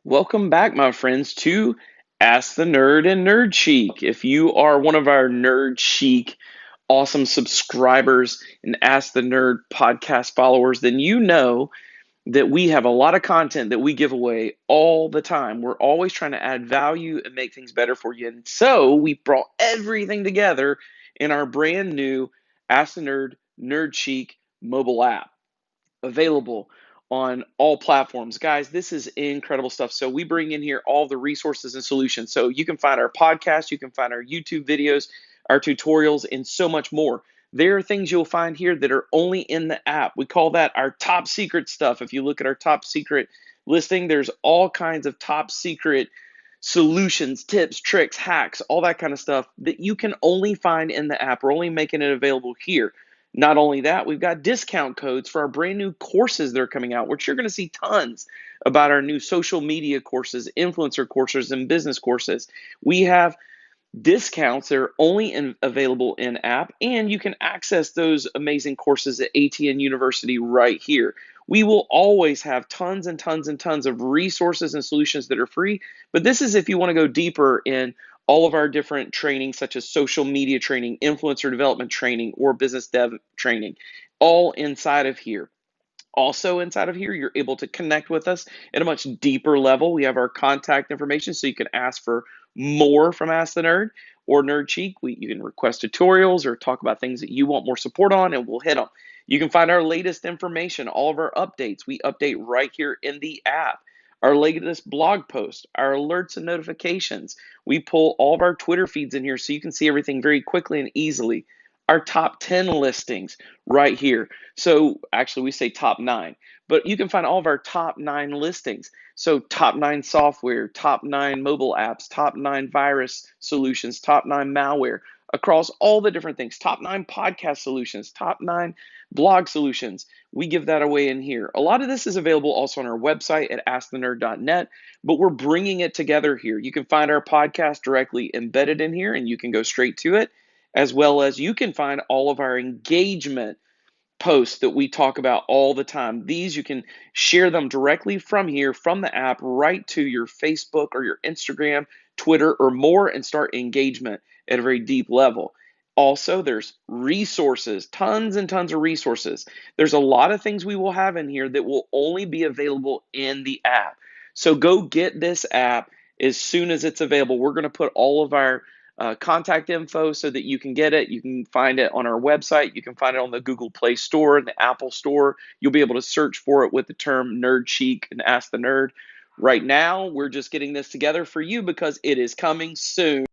Welcome back, my friends, to Ask the Nerd and Nerd Chic. If you are one of our Nerd Chic awesome subscribers and Ask the Nerd podcast followers, then you know that we have a lot of content that we give away all the time. We're always trying to add value and make things better for you. And so we brought everything together in our brand new Ask the Nerd Nerd Chic mobile app, available on all platforms. Guys, this is incredible stuff. So we bring in here all the resources and solutions. So you can find our podcast, you can find our YouTube videos, our tutorials, and so much more. There are things you'll find here that are only in the app. We call that our top secret stuff. If you look at our top secret listing, there's all kinds of top secret solutions, tips, tricks, hacks, all that kind of stuff that you can only find in the app. We're only making it available here. Not only that, we've got discount codes for our brand new courses that are coming out, which you're going to see tons about our new social media courses, influencer courses, and business courses. We have discounts that are only available in app, and you can access those amazing courses at ATN University right here. We will always have tons and tons and tons of resources and solutions that are free, but this is if you want to go deeper in all of our different training, such as social media training, influencer development training, or business dev training, all inside of here. Also inside of here, you're able to connect with us at a much deeper level. We have our contact information, so you can ask for more from Ask the Nerd or Nerd Cheek. You can request tutorials or talk about things that you want more support on, and we'll hit them. You can find our latest information, all of our updates. We update right here in the app. Our latest blog post, our alerts and notifications. We pull all of our Twitter feeds in here so you can see everything very quickly and easily. Our top 10 listings right here. So actually we say top 9, but you can find all of our top 9 listings. So top 9 software, top 9 mobile apps, top 9 virus solutions, top 9 malware across all the different things, top 9 podcast solutions, top 9 blog solutions. We give that away in here. A lot of this is available also on our website at askthenerd.net, but we're bringing it together here. You can find our podcast directly embedded in here, and you can go straight to it, as well as you can find all of our engagement posts that we talk about all the time. These you can share them directly from here, from the app, right to your Facebook or your Instagram, Twitter, or more, and start engagement at a very deep level. Also, there's resources, tons and tons of resources. There's a lot of things we will have in here that will only be available in the app. So go get this app as soon as it's available. We're going to put all of our contact info so that you can get it. You can find it on our website. You can find it on the Google Play Store and the Apple Store. You'll be able to search for it with the term Nerd Chic and Ask the Nerd. Right now, we're just getting this together for you because it is coming soon.